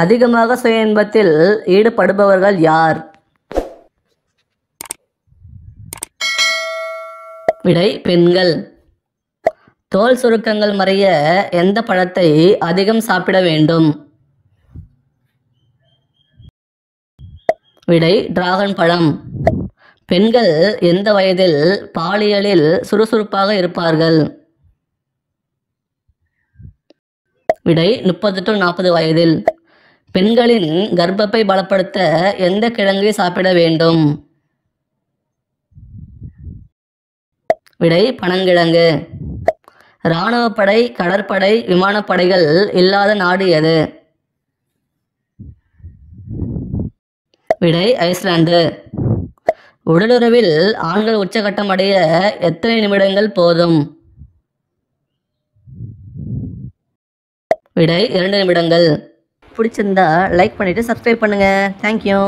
அதிகமாக சுய இன்பத்தில் ஈடுபடுபவர்கள் யார்? விடை பெண்கள். தோல் சுருக்கங்கள் மறைய எந்த பழத்தை அதிகம் சாப்பிட வேண்டும்? விடை டிராகன் பழம். பெண்கள் எந்த வயதில் பாலியலில் சுறுசுறுப்பாக இருப்பார்கள்? விடை 30 to 40 வயதில். பெண்களின் கர்ப்பப்பை பலப்படுத்த எந்த கிழங்கை சாப்பிட வேண்டும்? விடை பனங்கிழங்கு. இராணுவப்படை, கடற்படை, விமானப்படைகள் இல்லாத நாடு எது? விடை ஐஸ்லாந்து. உடலுறவில் ஆண்கள் உச்சகட்டம் அடைய எத்தனை நிமிடங்கள் போதும்? விடை 2 நிமிடங்கள். பிடிச்சிருந்தா லைக் பண்ணிட்டு சப்ஸ்கிரைப் பண்ணுங்க. தேங்க்யூ.